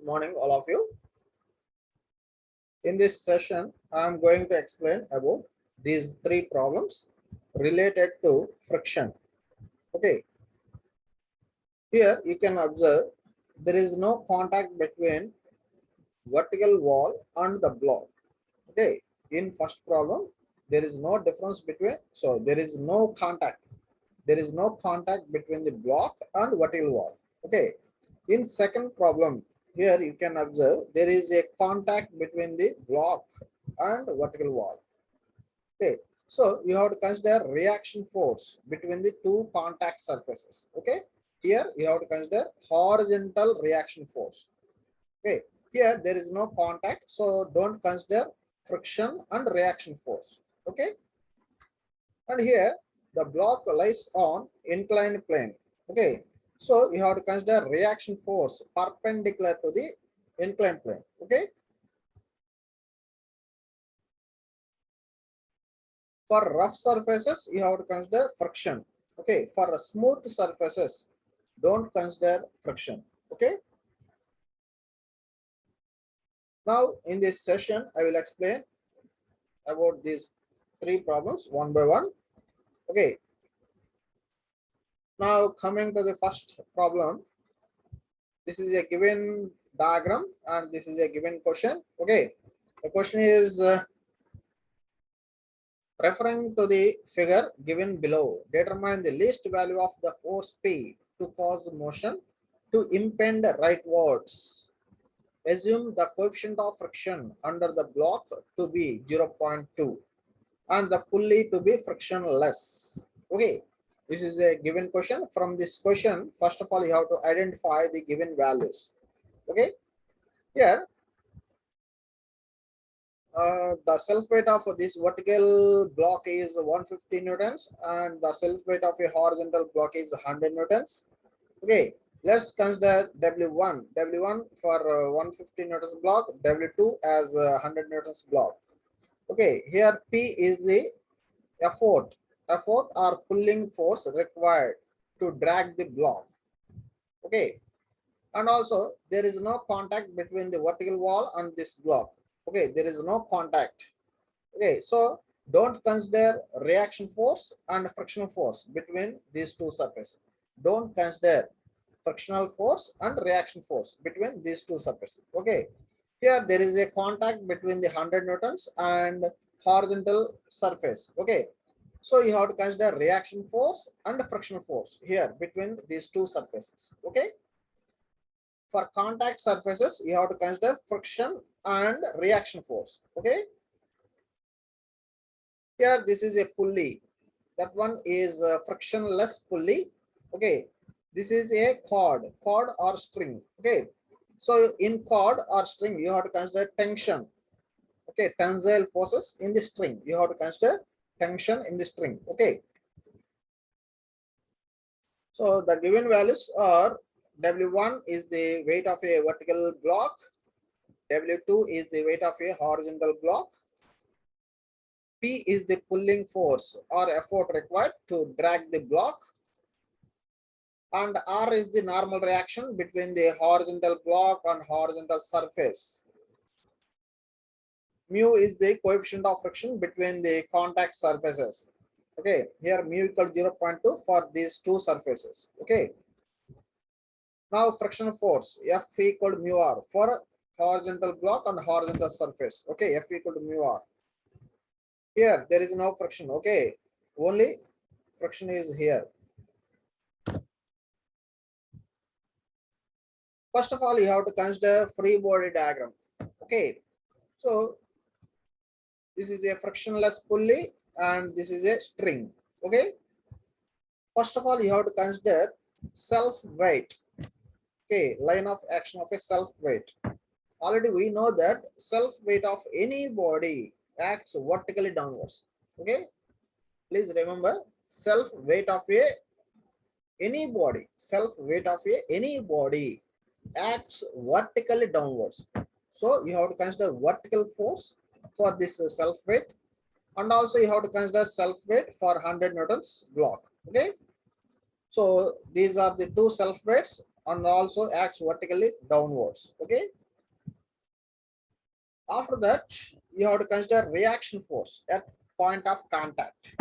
morning, all of you. In this session, I am going to explain about these three problems related to friction. Okay. Here you can observe there is no contact between vertical wall and the block. Okay. In first problem, there is no difference between, so there is no contact. There is no contact between the block and vertical wall. Okay. In second problem, here you can observe there is a contact between the block and vertical wall. Okay, so you have to consider reaction force between the two contact surfaces. Okay, here you have to consider horizontal reaction force. Okay, here there is no contact, so don't consider friction and reaction force. Okay, and here the block lies on inclined plane. Okay, so you have to consider reaction force perpendicular to the inclined plane. Okay, for rough surfaces you have to consider friction. Okay, for smooth surfaces don't consider friction. Okay, now in this session I will explain about these three problems one by one. Okay, now coming to the first problem, this is a given diagram and this is a given question. Okay, the question is referring to the figure given below, determine the least value of the force P to cause motion to impend rightwards. Assume the coefficient of friction under the block to be 0.2 and the pulley to be frictionless. Okay, this is a given question. From this question, first of all, you have to identify the given values. Okay, here the self weight of this vertical block is 150 newtons and the self weight of a horizontal block is 100 newtons. Okay, let's consider W1 for 150 newtons block, W2 as 100 newtons block. Okay, here P is the effort or pulling force required to drag the block. Okay, and also there is no contact between the vertical wall and this block. Okay, there is no contact. Okay, so don't consider reaction force and frictional force between these two surfaces. Don't consider frictional force and reaction force between these two surfaces. Okay, here there is a contact between the 100 newtons and horizontal surface. Okay, so you have to consider reaction force and frictional force here between these two surfaces. Okay, for contact surfaces you have to consider friction and reaction force. Okay, here this is a pulley, that one is a frictionless pulley. Okay, this is a cord or string. Okay, so in cord or string you have to consider tension. Okay, tensile forces in the string, you have to consider tension in the string. Okay, so the given values are W1 is the weight of a vertical block, W2 is the weight of a horizontal block, P is the pulling force or effort required to drag the block, and R is the normal reaction between the horizontal block and horizontal surface. Mu is the coefficient of friction between the contact surfaces. Okay, here mu equal 0.2 for these two surfaces. Okay, now frictional force F equal to mu R for horizontal block and horizontal surface. Okay, F equal to mu R. Here there is no friction. Okay, only friction is here. First of all, you have to consider free body diagram. Okay, so this is a frictionless pulley and this is a string. Okay, first of all you have to consider self weight. Okay, line of action of a self weight. Already we know that self weight of any body acts vertically downwards. Okay, please remember self weight of any body acts vertically downwards. So you have to consider vertical force for this self weight, and also you have to consider self weight for 100 newtons block. Okay, so these are the two self weights and also acts vertically downwards. Okay. After that, you have to consider reaction force at point of contact.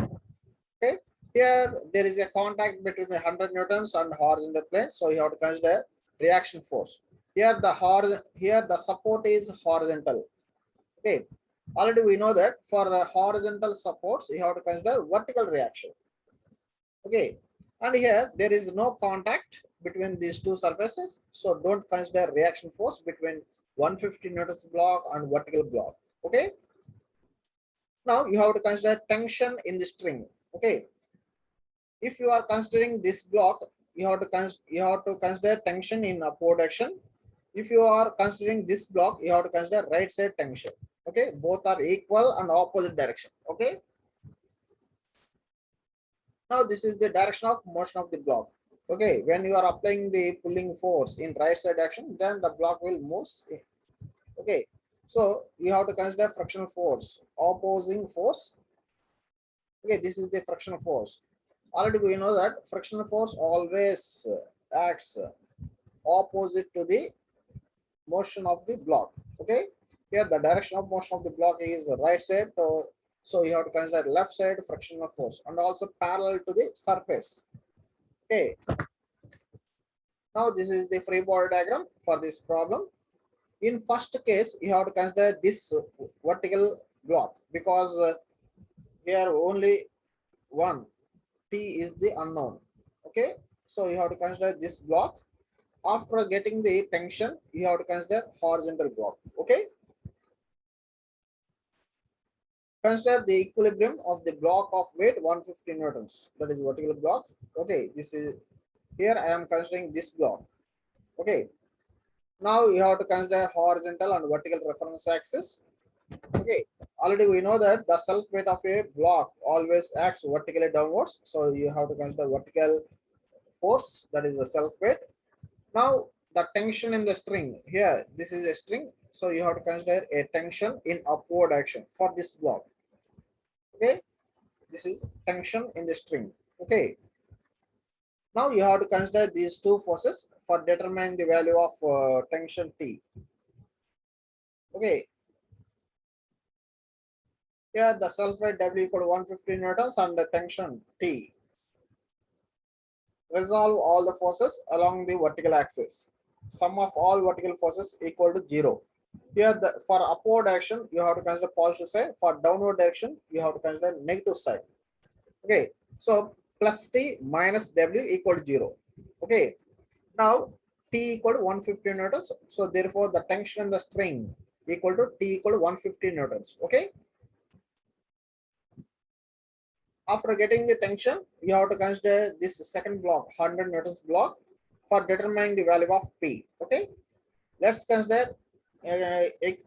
Okay. Here there is a contact between the 100 newtons and horizontal plane, so you have to consider reaction force. Here the support is horizontal. Okay. Already we know that for horizontal supports, you have to consider vertical reaction. Okay. And here there is no contact between these two surfaces, so don't consider reaction force between 150 newtons block and vertical block. Okay. Now you have to consider tension in the string. Okay. If you are considering this block, you have to consider tension in upward direction. If you are considering this block, you have to consider right side tension. Okay, both are equal and opposite direction. Okay. Now this is the direction of motion of the block. Okay, when you are applying the pulling force in right side direction, then the block will move. Okay, so you have to consider frictional force, opposing force. Okay, this is the frictional force. Already we know that frictional force always acts opposite to the motion of the block. Okay, here the direction of motion of the block is the right side, so you have to consider left side frictional force and also parallel to the surface. Okay, now this is the free body diagram for this problem. In first case, you have to consider this vertical block because here only one T is the unknown. Okay, so you have to consider this block. After getting the tension, you have to consider horizontal block. Okay, consider the equilibrium of the block of weight 150 newtons. That is vertical block. Okay, this is here I am considering this block. Okay, now you have to consider horizontal and vertical reference axis. Okay, already we know that the self weight of a block always acts vertically downwards. So you have to consider vertical force, that is the self weight. Now the tension in the string, here this is a string, so you have to consider a tension in upward action for this block. Okay, this is tension in the string. Okay, now you have to consider these two forces for determining the value of tension T. Okay, here the self weight W equal to 150 newtons and the tension T. Resolve all the forces along the vertical axis. Sum of all vertical forces equal to 0. Here for upward direction you have to consider positive side, for downward direction you have to consider negative side. Okay, so plus T minus W equal to 0. Okay, now T equal to 150 newtons, so therefore the tension in the string equal to T equal to 150 newtons. Okay, after getting the tension, you have to consider this second block, 100 newtons block, for determining the value of P. Okay, let's consider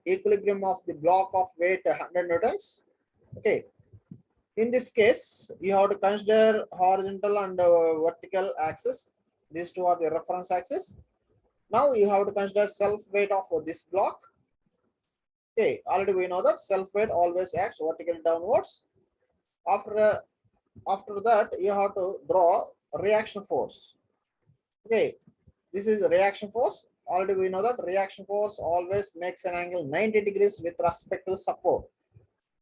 equilibrium of the block of weight 100 newtons. Okay, in this case, you have to consider horizontal and vertical axis. These two are the reference axis. Now you have to consider self weight of this block. Okay, already we know that self weight always acts vertically downwards. After that, you have to draw reaction force. Okay, this is reaction force. Already we know that reaction force always makes an angle 90 degrees with respect to support.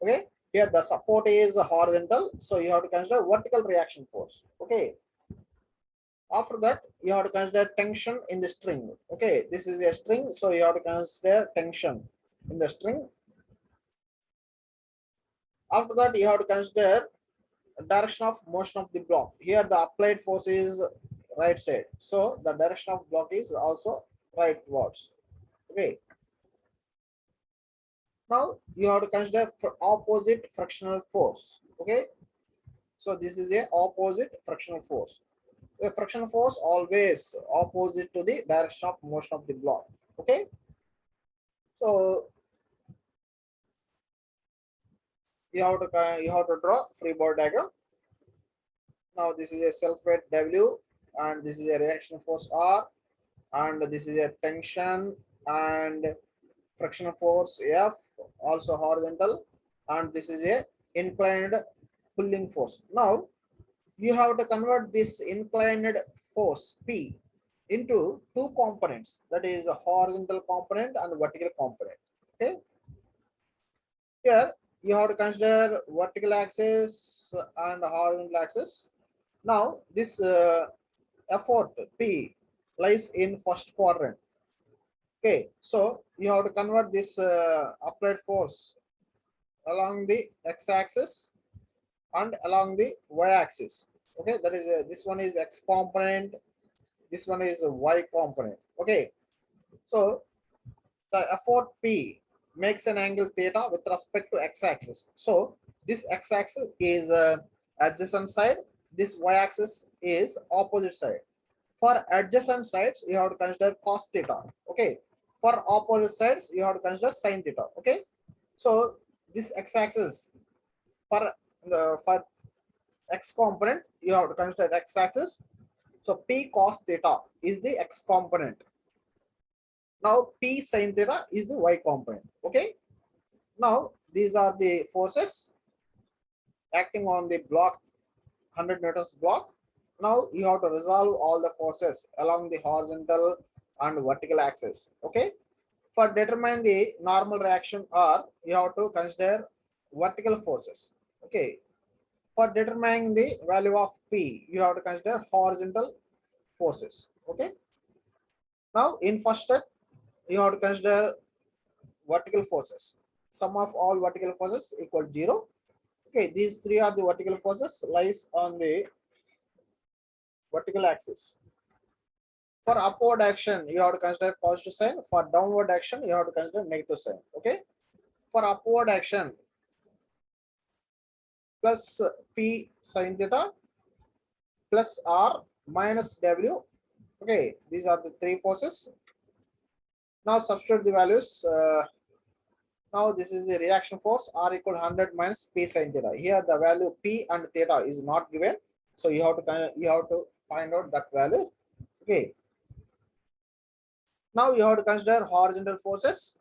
Okay, here the support is horizontal, so you have to consider vertical reaction force. Okay, after that you have to consider tension in the string. Okay, this is a string, so you have to consider tension in the string. After that you have to consider direction of motion of the block. Here the applied force is right side, so the direction of block is also rightwards. Okay, now you have to consider opposite frictional force. Okay, so this is a opposite frictional force. A frictional force always opposite to the direction of motion of the block. Okay, so you have to draw free body diagram. Now this is a self weight W and this is a reaction force R and this is a tension and frictional force F, also horizontal, and this is a inclined pulling force. Now you have to convert this inclined force P into two components, that is a horizontal component and vertical component. Okay, here you have to consider vertical axis and horizontal axis. Now this effort P lies in first quadrant. Okay, so you have to convert this applied force along the x-axis and along the y-axis. Okay, that is this one is x component, this one is a y component. Okay, so the effort P makes an angle theta with respect to x-axis. So this x-axis is adjacent side, this y-axis is opposite side. For adjacent sides, you have to consider cos theta. Okay, for opposite sides, you have to consider sin theta. Okay, so this x-axis for x component, you have to consider x-axis. So P cos theta is the x component. Now P sin theta is the y component. Okay. Now these are the forces acting on the block, 100 newtons block. Now you have to resolve all the forces along the horizontal and vertical axis. Okay. For determine the normal reaction R, you have to consider vertical forces. Okay. For determining the value of P, you have to consider horizontal forces. Okay. Now in first step, you have to consider vertical forces. Sum of all vertical forces equal 0. Okay, these three are the vertical forces lies on the vertical axis. For upward action, you have to consider positive sign. For downward action, you have to consider negative sign. Okay. For upward action, plus P sin theta plus R minus W. Okay, these are the three forces. Now substitute the values. Now this is the reaction force R equal 100 minus P sin theta. Here the value P and theta is not given, so you have to find out that value. Okay. Now you have to consider horizontal forces.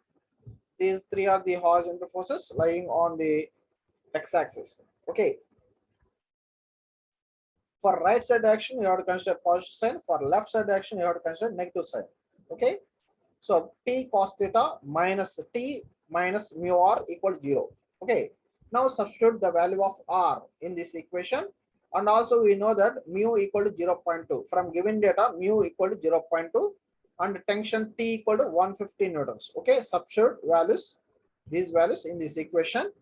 These three are the horizontal forces lying on the x-axis. Okay. For right side action, you have to consider positive sign. For left side action, you have to consider negative sign. Okay. So P cos theta minus T minus mu R equal 0. Okay. Now substitute the value of R in this equation. And also we know that mu equal to 0.2. From given data, mu equal to 0.2 and tension T equal to 150 newtons. Okay. Substitute values, these values in this equation.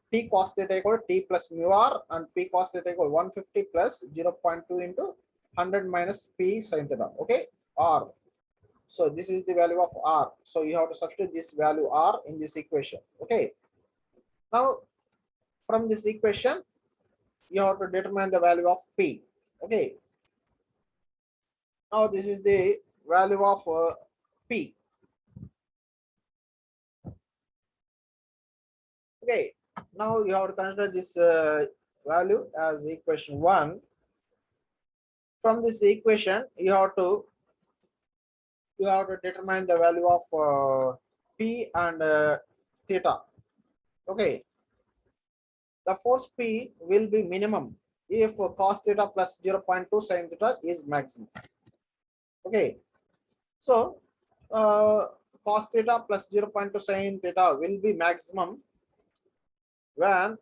P cos theta equal to T plus mu R and P cos theta equal 150 plus 0.2 into 100 minus P sin theta. Okay. R. So this is the value of R. So you have to substitute this value R in this equation. Okay. Now from this equation, you have to determine the value of P. Okay. Now this is the value of P. Okay. Now you have to consider this value as equation 1. From this equation, you have to determine the value of P and theta. Okay. The force P will be minimum if cos theta plus 0.2 sin theta is maximum. Okay. So cos theta plus 0.2 sin theta will be maximum when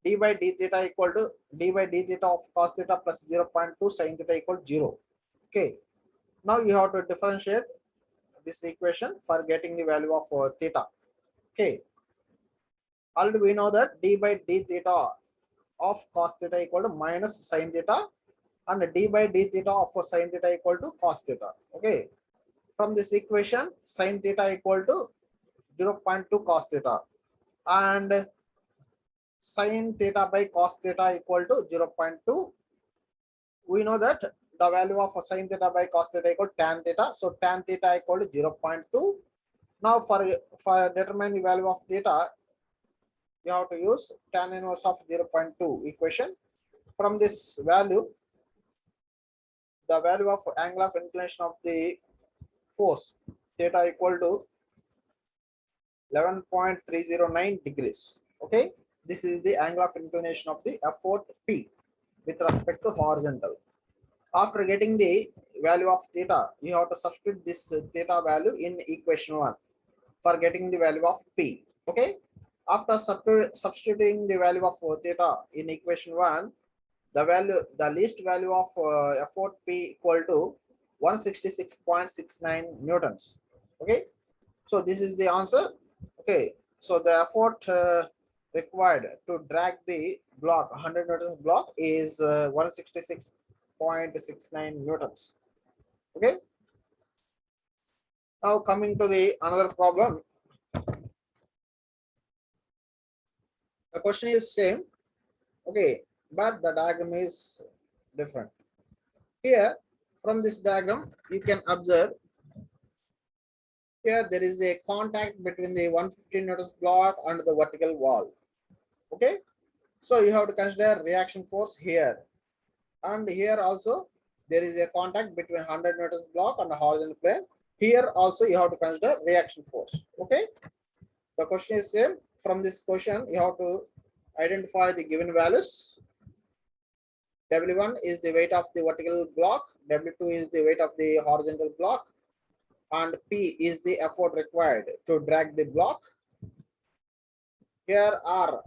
d by d theta equal to d by d theta of cos theta plus 0.2 sin theta equal to 0. Okay. Now you have to differentiate this equation for getting the value of theta. Okay. Already we know that d by d theta of cos theta equal to minus sin theta and d by d theta of sin theta equal to cos theta. Okay. From this equation, sin theta equal to 0.2 cos theta and sin theta by cos theta equal to 0.2. We know that the value of sin theta by cos theta equal to tan theta. So tan theta equal to 0.2. Now for determine the value of theta, you have to use tan inverse of 0.2 equation. From this value, the value of angle of inclination of the force theta equal to 11.309 degrees. Okay, this is the angle of inclination of the effort P with respect to horizontal. After getting the value of theta, you have to substitute this theta value in equation 1 for getting the value of P. Okay. After substituting the value of theta in equation 1, the least value of effort P equal to 166.69 newtons. Okay. So this is the answer. Okay. So the effort required to drag the block 100 newtons block is 166.69 newtons. Okay. Now coming to the another problem. The question is same. Okay, but the diagram is different. Here from this diagram you can observe here there is a contact between the 150 newtons block and the vertical wall. Okay, so you have to consider reaction force here, and here also there is a contact between 100 newtons block and the horizontal plane. Here also you have to consider reaction force. Okay, the question is same. From this question you have to identify the given values. W1 is the weight of the vertical block, W2 is the weight of the horizontal block, and P is the effort required to drag the block. Here R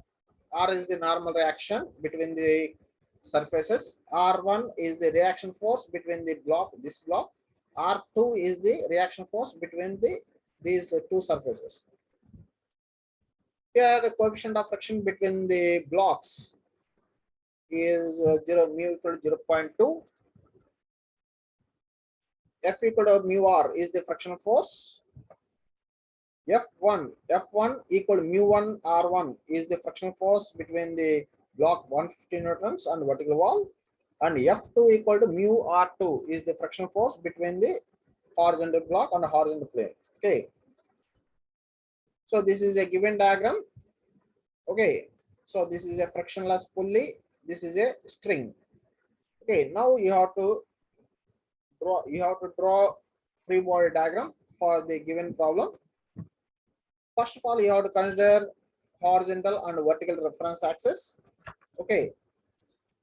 is the normal reaction between the surfaces. R1 is the reaction force between the block, this block. R2 is the reaction force between these two surfaces. Here the coefficient of friction between the blocks is mu equal to 0.2. F equal to mu R is the frictional force. F1 equal to mu1 R1 is the frictional force between the block 150 newtons and vertical wall, and F2 equal to mu R2 is the frictional force between the horizontal block and the horizontal plane. Okay, so this is a given diagram. Okay, so this is a frictionless pulley, this is a string. Okay, now you have to draw free body diagram for the given problem. First of all, you have to consider horizontal and vertical reference axis. Okay,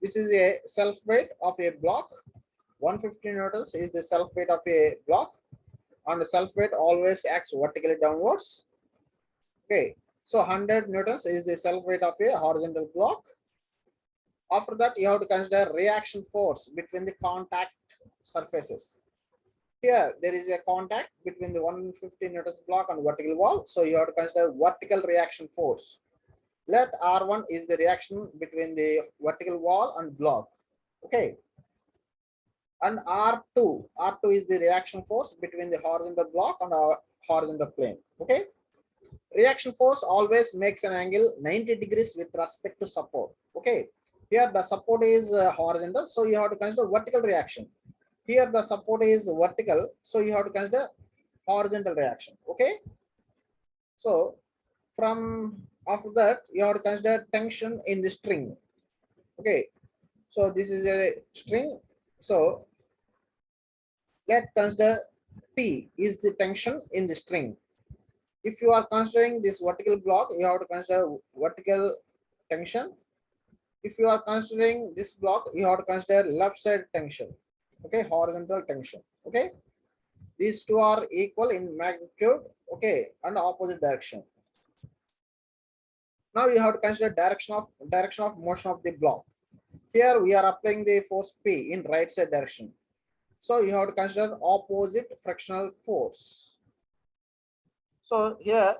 this is a self weight of a block. 150 newtons is the self weight of a block, and the self weight always acts vertically downwards. Okay, so 100 newtons is the self weight of a horizontal block. After that, you have to consider reaction force between the contact surfaces. Here there is a contact between the 150 newtons block and vertical wall, so you have to consider vertical reaction force. Let R1 is the reaction between the vertical wall and block. Okay, and R2 is the reaction force between the horizontal block and our horizontal plane. Okay, reaction force always makes an angle 90 degrees with respect to support. Okay, here the support is horizontal, so you have to consider vertical reaction. Here the support is vertical, so you have to consider horizontal reaction. Okay, so from after that you have to consider tension in the string. Okay, so this is a string, so let's consider T is the tension in the string. If you are considering this vertical block, you have to consider vertical tension. If you are considering this block, you have to consider left side tension. Okay, horizontal tension. Okay, these two are equal in magnitude. Okay, and opposite direction. Now you have to consider direction of motion of the block. Here we are applying the force P in right side direction, so you have to consider opposite frictional force. So here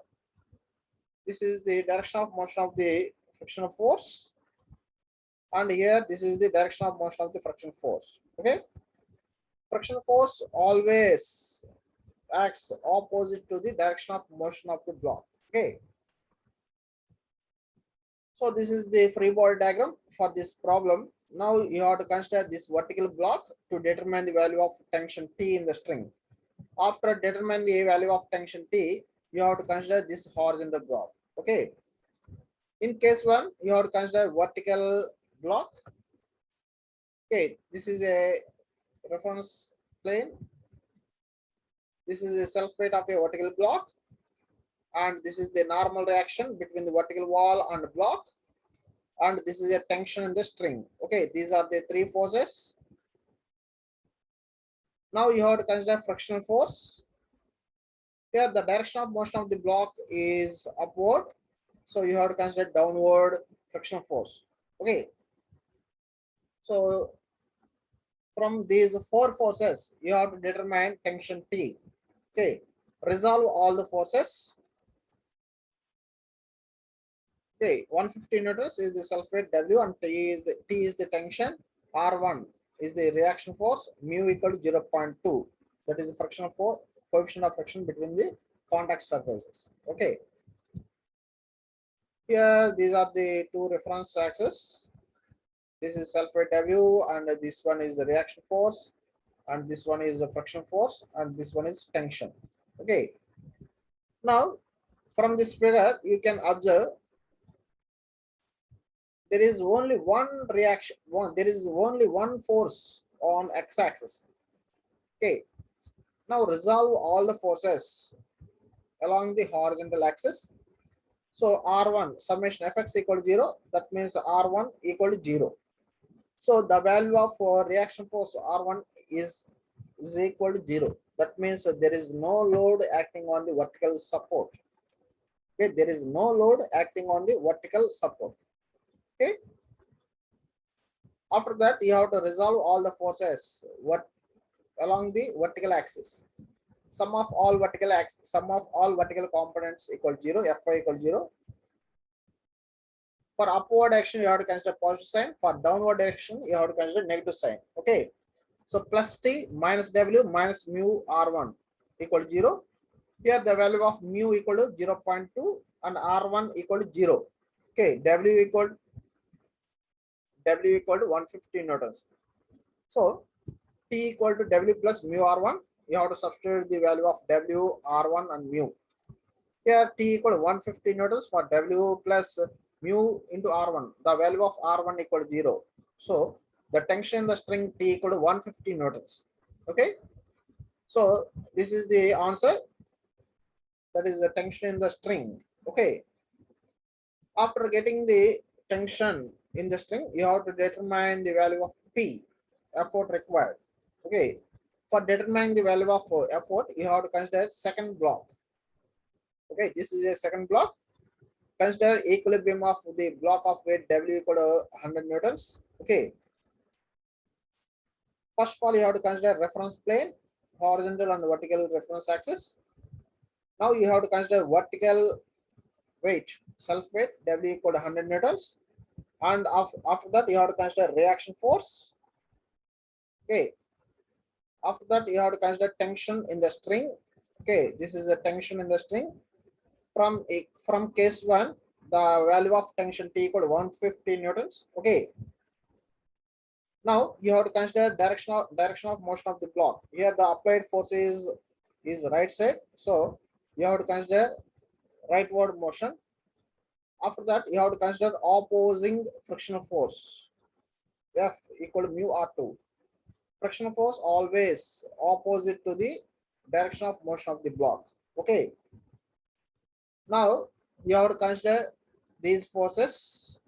this is the direction of motion of the frictional force, and here this is the direction of motion of the friction force. Okay, friction force always acts opposite to the direction of motion of the block. Okay, so this is the free body diagram for this problem. Now you have to consider this vertical block to determine the value of tension T in the string. After determine the value of tension T, you have to consider this horizontal block. Okay, in case one, you have to consider vertical block. Okay, this is a reference plane. This is a self weight of a vertical block, and this is the normal reaction between the vertical wall and the block, and this is a tension in the string. Okay, these are the three forces. Now you have to consider frictional force. Here the direction of motion of the block is upward, so you have to consider downward frictional force. Okay, so from these four forces you have to determine tension T. Okay, resolve all the forces. Okay, 150 newtons is the self-weight W and T is the tension. R1 is the reaction force, mu equal to 0.2. That is the frictional force, coefficient of friction between the contact surfaces. Okay. Here, these are the two reference axes. This is self-weight W, and this one is the reaction force, and this one is the friction force, and this one is tension. Okay. Now, from this figure, you can observe there is only one reaction. There is only one force on x-axis. Okay. Now resolve all the forces along the horizontal axis. So R1 summation Fx equal to 0. That means R1 equal to 0. So the value of reaction force R1 is equal to 0. That means there is no load acting on the vertical support. Okay, there is no load acting on the vertical support. Okay. After that, you have to resolve all the forces along the vertical axis. Sum of all vertical components equal to 0. Fy equal to 0. For upward action, you have to consider positive sign. For downward action, you have to consider negative sign. Okay. So plus T minus W minus mu R1 equal to 0. Here the value of mu equal to 0.2 and R1 equal to 0. Okay. W equal to 150 newtons. So T equal to W plus mu R1. You have to substitute the value of W, R1 and mu. Here T equal to 150 newtons for W plus mu into R1. The value of R1 equal to 0. So the tension in the string T equal to 150 newtons. Okay. So this is the answer. That is the tension in the string. Okay. After getting the tension in the string, you have to determine the value of P, effort required. Okay. For determining the value of effort, you have to consider second block. Okay, this is a second block. Consider equilibrium of the block of weight W equal to 100 newtons. Okay. First of all, you have to consider reference plane, horizontal and vertical reference axis. Now you have to consider vertical weight, self weight W equal to 100 newtons. And after that, you have to consider reaction force. Okay. After that, you have to consider tension in the string. Okay, this is the tension in the string. From case 1, the value of tension T equal to 150 newtons. Okay. Now you have to consider direction of motion of the block. Here the applied force is right side, so you have to consider rightward motion. After that, you have to consider opposing frictional force. F equal to mu R2. Frictional force always opposite to the direction of motion of the block. Okay. Now you have to consider these forces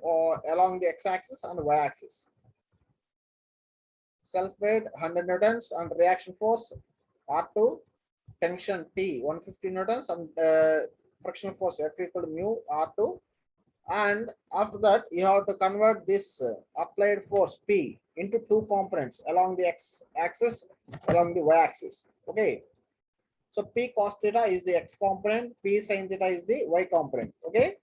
along the x-axis and y-axis. Self-weight 100 newtons and reaction force R2, tension T 150 newtons and frictional force F equal to mu R2. And after that, you have to convert this applied force P into two components along the x-axis, along the y-axis. Okay. So P cos theta is the x component, P sin theta is the y component. Okay.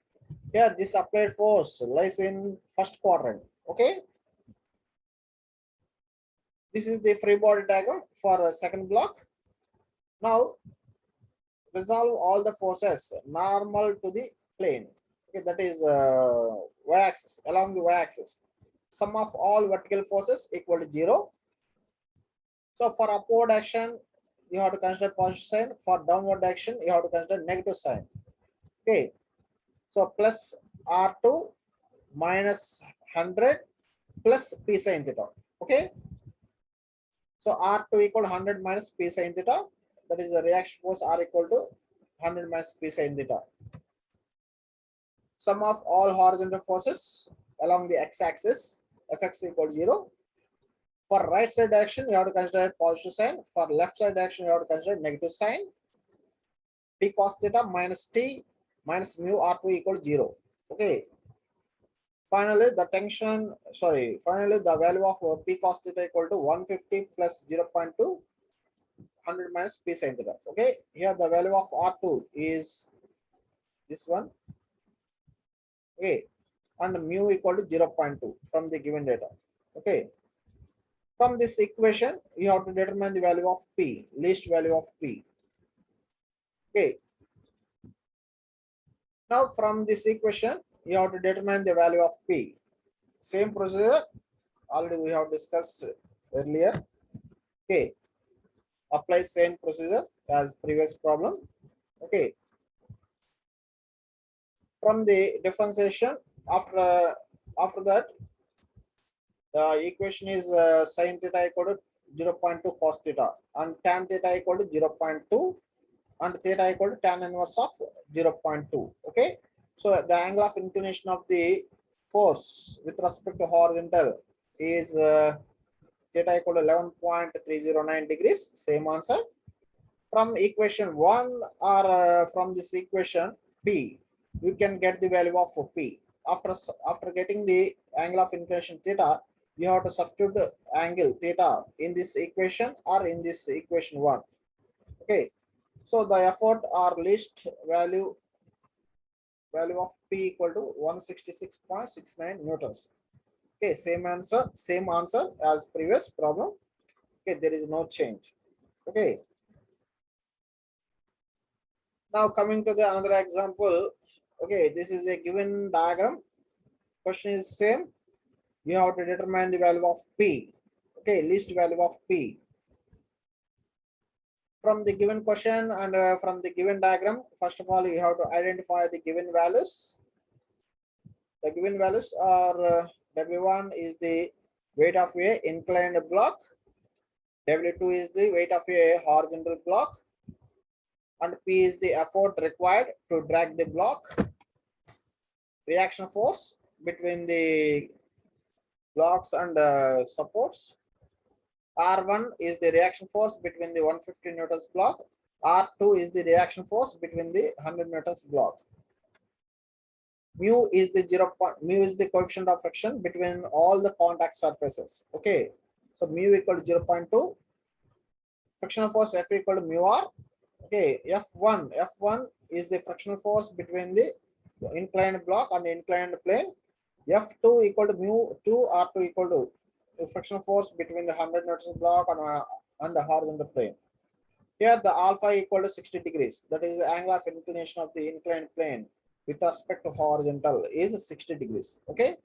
Here this applied force lies in first quadrant. Okay. This is the free body diagram for a second block. Now resolve all the forces normal to the plane. Okay, that is y-axis, along the y-axis. Sum of all vertical forces equal to 0. So for upward action, you have to consider positive sign. For downward action, you have to consider negative sign. Okay. So plus R2 minus 100 plus P sin theta. Okay. So R2 equal to 100 minus P sin theta. That is the reaction force R equal to 100 minus P sin theta. Sum of all horizontal forces along the x-axis, Fx equal to 0. For right side direction, you have to consider positive sign. For left side direction, you have to consider negative sign. P cos theta minus T minus mu R2 equal to 0. Okay. Finally, the value of P cos theta equal to 150 plus 0.2, 100 minus P sin theta. Okay. Here the value of R2 is this one. Okay. And mu equal to 0.2 from the given data. Okay. From this equation, you have to determine the value of P, least value of P. Okay. Now from this equation, you have to determine the value of P. Same procedure already we have discussed earlier. Okay. Apply same procedure as previous problem. Okay. From the differentiation, after that, the equation is sin theta equal to 0.2 cos theta and tan theta equal to 0.2 and theta equal to tan inverse of 0.2. Okay. So the angle of inclination of the force with respect to horizontal is theta equal to 11.309 degrees. Same answer. From equation 1 or from this equation P, you can get the value of P. After getting the angle of inclination theta, you have to substitute the angle theta in this equation or in this equation 1. Okay. So the effort or least value of P equal to 166.69 newtons. Okay, same answer as previous problem. Okay, there is no change. Okay. Now coming to the another example. Okay, this is a given diagram. Question is same. You have to determine the value of P. Okay, least value of P. From the given question and from the given diagram, first of all, you have to identify the given values. The given values are W1 is the weight of a inclined block, W2 is the weight of a horizontal block, and P is the effort required to drag the block. Reaction force between the blocks and supports. R1 is the reaction force between the 150 newtons block. R2 is the reaction force between the 100 newtons block. Mu is the coefficient of friction between all the contact surfaces. Okay, so mu equal to 0.2. Frictional force F equal to mu R. Okay, F1 is the frictional force between the inclined block and inclined plane. F2 equal to mu 2, R2 equal to the frictional force between the 100 newtons block and the horizontal plane. Here the alpha equal to 60 degrees. That is the angle of inclination of the inclined plane with respect to horizontal is 60 degrees. Okay.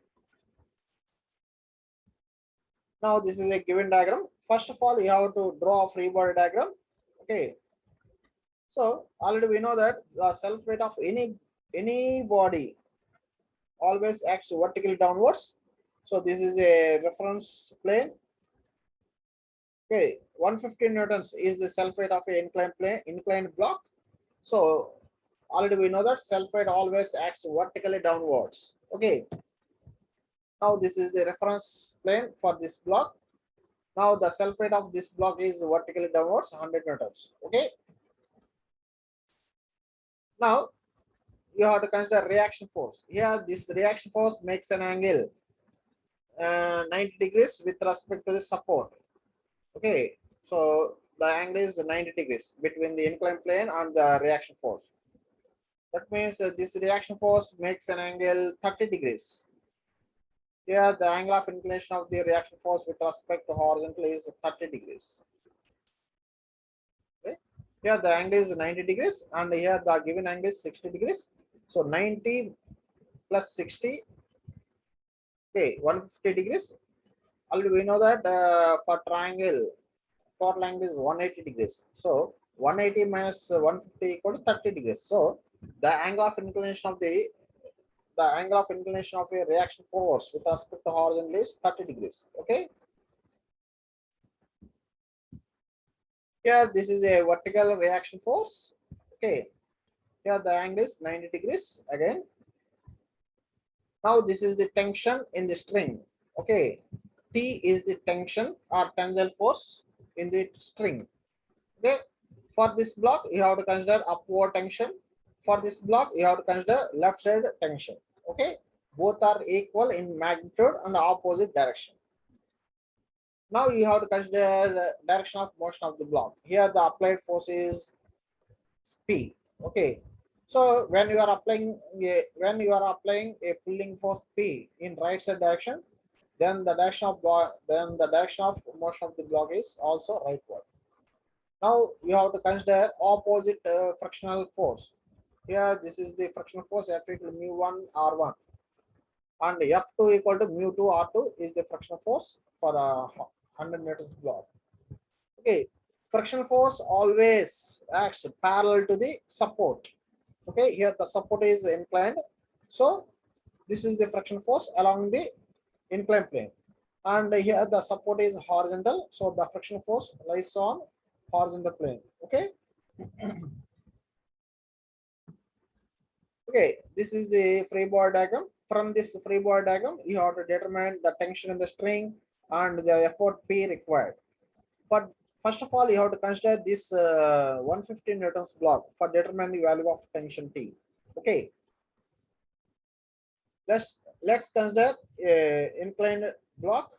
Now this is a given diagram. First of all, you have to draw a free body diagram. Okay. So already we know that the self weight of any body always acts vertically downwards. So this is a reference plane. Okay, 150 newtons is the self weight of an inclined block. So already we know that self weight always acts vertically downwards. Okay. Now this is the reference plane for this block. Now the self weight of this block is vertically downwards 100 newtons. Okay. Now you have to consider reaction force. Here this reaction force makes an angle 90 degrees with respect to the support. Okay, so the angle is 90 degrees between the inclined plane and the reaction force. That means this reaction force makes an angle 30 degrees. Here the angle of inclination of the reaction force with respect to horizontal is 30 degrees. Okay. Here the angle is 90 degrees and here the given angle is 60 degrees. So 90 plus 60, okay, 150 degrees. Already we know that for triangle, total angle is 180 degrees. So 180 minus 150 equal to 30 degrees. So the angle of inclination of a reaction force with respect to horizontal is 30 degrees. Okay. Here this is a vertical reaction force. Okay. Here the angle is 90 degrees again. Now this is the tension in the string. Okay. T is the tension or tensile force in the string. Okay. For this block, you have to consider upward tension. For this block, you have to consider left side tension. Okay. Both are equal in magnitude and opposite direction. Now you have to consider the direction of motion of the block. Here the applied force is P. Okay. So when you are applying a pulling force P in right side direction, then the direction of motion of the block is also rightward. Now you have to consider opposite frictional force. Here this is the frictional force F equal to mu1 R1, and F2 equal to mu2 R2 is the frictional force for a 100 meters block. Okay, frictional force always acts parallel to the support. Okay, here the support is inclined, so this is the friction force along the inclined plane, and here the support is horizontal, so the friction force lies on horizontal plane. Okay. Okay, this is the free body diagram. From this free body diagram, you have to determine the tension in the string and the effort P required. For first of all, you have to consider this 150 newtons block for determining the value of tension T. Okay, let's consider inclined block.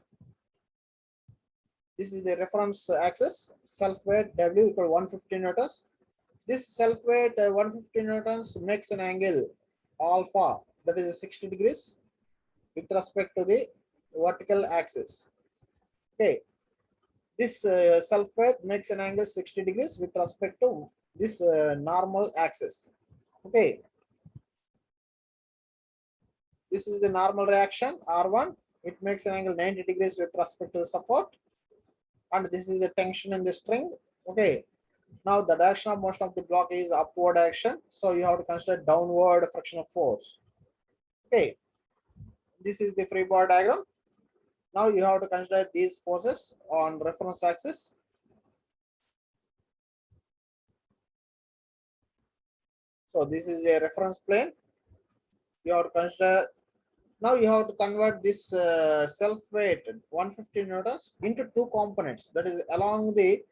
This is the reference axis. Self weight W equal 150 newtons. This self weight 150 newtons makes an angle alpha, that is 60 degrees with respect to the vertical axis. Okay, this self weight makes an angle 60 degrees with respect to this normal axis. Okay, this is the normal reaction R1. It makes an angle 90 degrees with respect to the support, and this is the tension in the string. Okay, now the direction of motion of the block is upward direction, so you have to consider downward frictional force. Okay, this is the free body diagram. Now you have to consider these forces on reference axis. So this is a reference plane. You have to consider. Now you have to convert this self weight 150 newtons into two components, that is along the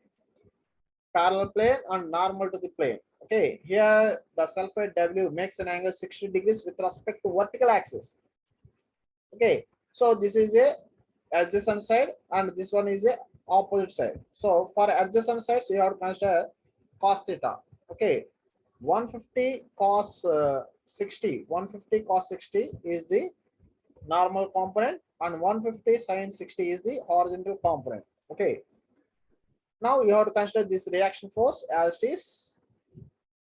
parallel plane and normal to the plane. Okay, here the self weight W makes an angle 60 degrees with respect to vertical axis. Okay, so this is a adjacent side and this one is a opposite side. So for adjacent sides, you have to consider cos theta. Okay, 150 cos 60, 150 cos 60 is the normal component, and 150 sin 60 is the horizontal component. Okay, now you have to consider this reaction force as it is.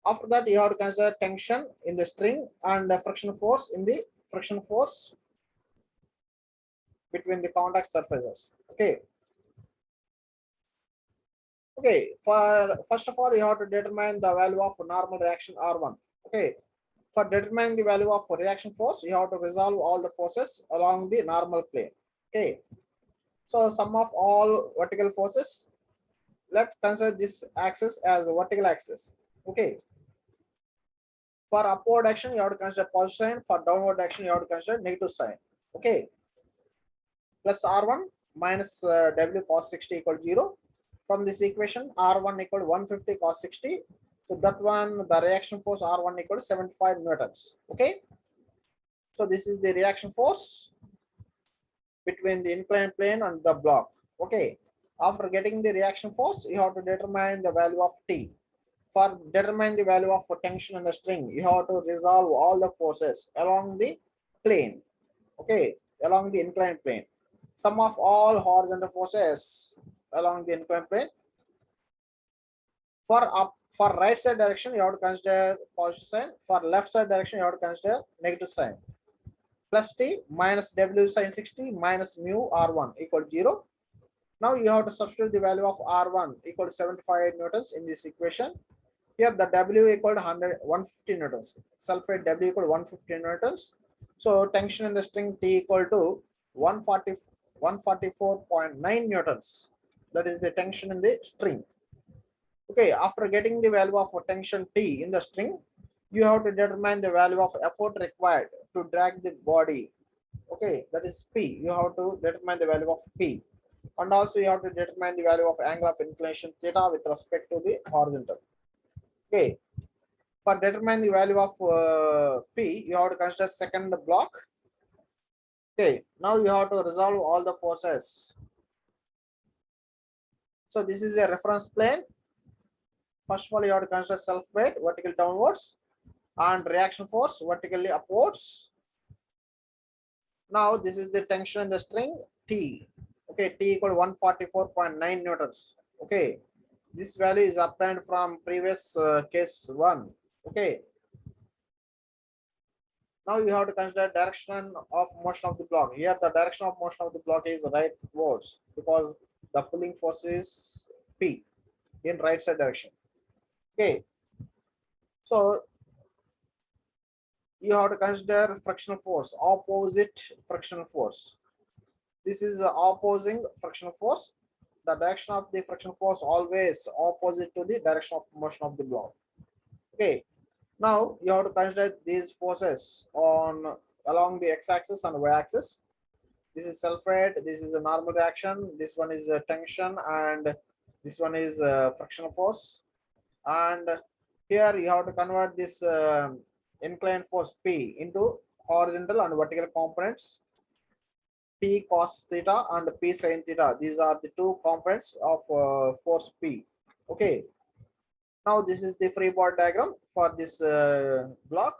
After that, you have to consider tension in the string and the friction force in the friction force between the contact surfaces. Okay. Okay. For first of all, you have to determine the value of normal reaction R1. Okay. For determining the value of reaction force, you have to resolve all the forces along the normal plane. Okay. So sum of all vertical forces. Let's consider this axis as a vertical axis. Okay. For upward action, you have to consider positive sign. For downward action, you have to consider negative sign. Okay. Plus R1 minus W cos 60 equal 0. From this equation, R1 equal 150 cos 60. So that one, the reaction force R1 equal 75 newtons. Okay. So this is the reaction force between the inclined plane and the block. Okay. After getting the reaction force, you have to determine the value of T. For determine the value of tension in the string, you have to resolve all the forces along the plane. Okay, along the inclined plane. Sum of all horizontal forces along the inclined plane. For right side direction, you have to consider positive sign. For left side direction, you have to consider negative sign. Plus T minus W sin 60 minus mu R1 equal 0. Now you have to substitute the value of R1 equal to 75 newtons in this equation. Here the W equal to 150 newtons. Sulfate W equal to 150 newtons. So tension in the string T equal to 144.9 newtons. That is the tension in the string. Okay, after getting the value of tension T in the string, you have to determine the value of effort required to drag the body Okay, that is P. You have to determine the value of P. And also you have to determine the value of angle of inclination theta with respect to the horizontal. Okay, for determine the value of P, you have to consider second block. Okay, now you have to resolve all the forces. So this is a reference plane. First of all, you have to consider self weight vertical downwards and reaction force vertically upwards. Now this is the tension in the string T. Okay, T equal 144.9 newtons. Okay, this value is obtained from previous case 1. Okay, now you have to consider direction of motion of the block. Here the direction of motion of the block is rightwards because the pulling force is P in right side direction. Okay, so you have to consider frictional force, opposite frictional force. This is the opposing frictional force. The direction of the frictional force always opposite to the direction of motion of the block. Okay, now you have to consider these forces on along the x-axis and y-axis. This is self weight, this is a normal reaction, this one is a tension, and this one is a frictional force. And here you have to convert this inclined force P into horizontal and vertical components, P cos theta and P sin theta. These are the two components of force P. Okay. Now this is the free body diagram for this block.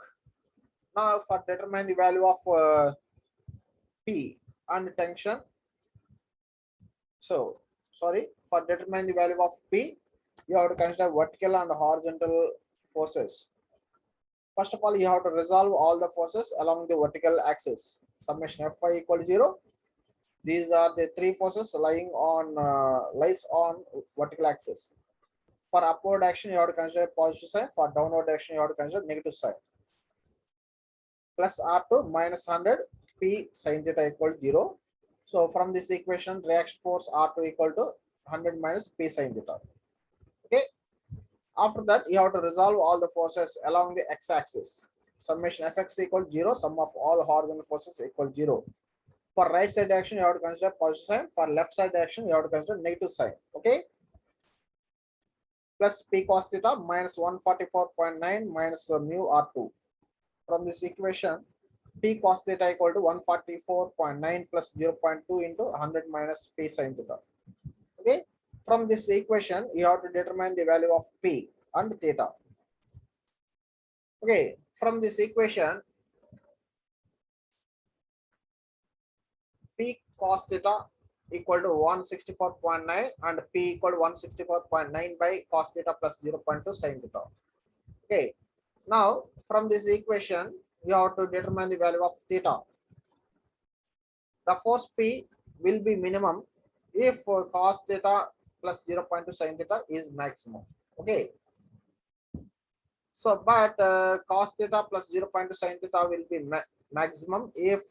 Now for determine the value of P and tension. So sorry, for determine the value of P, you have to consider vertical and horizontal forces. First of all, you have to resolve all the forces along the vertical axis. Summation Fi equal to 0. These are the three forces lies on vertical axis. For upward action, you have to consider positive sign. For downward action, you have to consider negative sign. Plus R2 minus 100 P sin theta equal to 0. So from this equation, reaction force R2 equal to 100 minus P sin theta. Okay. After that, you have to resolve all the forces along the x-axis. Summation Fx equal to 0. Sum of all horizontal forces equal to 0. For right side action, you have to consider positive sign. For left side action, you have to consider negative sign. Okay. Plus P cos theta minus 144.9 minus mu R2. From this equation, P cos theta equal to 144.9 plus 0.2 into 100 minus P sin theta. Okay. From this equation, you have to determine the value of P and theta. Okay. From this equation, P cos theta equal to 164.9 and P equal to 164.9 by cos theta plus 0.2 sin theta. Okay. Now, from this equation, you have to determine the value of theta. The force P will be minimum if cos theta plus 0.2 sin theta is maximum. Okay. So, but cos theta plus 0.2 sin theta will be maximum if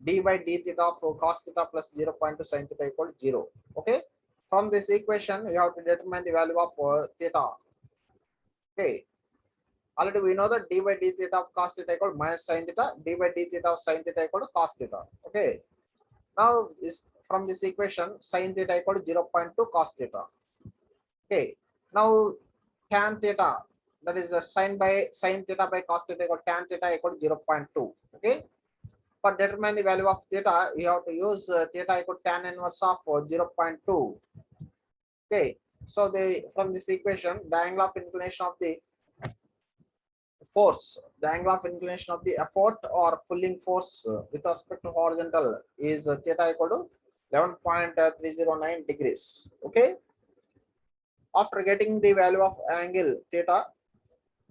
d by d theta of cos theta plus 0.2 sin theta equal to 0. Okay. From this equation, you have to determine the value of theta. Okay. Already we know that d by d theta of cos theta equal to minus sin theta, d by d theta of sin theta equal to cos theta. Okay. Now from this equation, sin theta equal to 0.2 cos theta. Okay. Now tan theta, that is sin theta by cos theta equal to tan theta equal to 0.2. Okay. For determine the value of theta, you have to use theta equal to tan inverse of 0.2. Okay. So from this equation, the angle of inclination of the force, the angle of inclination of the effort or pulling force with respect to horizontal is theta equal to 11.309 degrees. Okay. After getting the value of angle theta,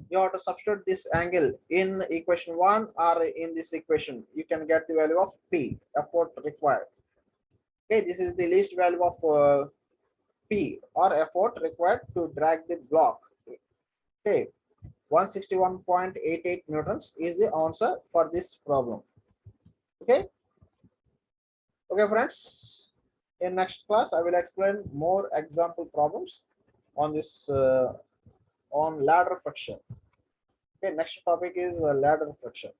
you have to substitute this angle in equation 1 or in this equation. You can get the value of P, effort required. Okay, this is the least value of P or effort required to drag the block. Okay, 161.88 newtons is the answer for this problem. Okay. Okay, friends. In next class, I will explain more example problems on this on ladder friction. Okay, next topic is ladder friction.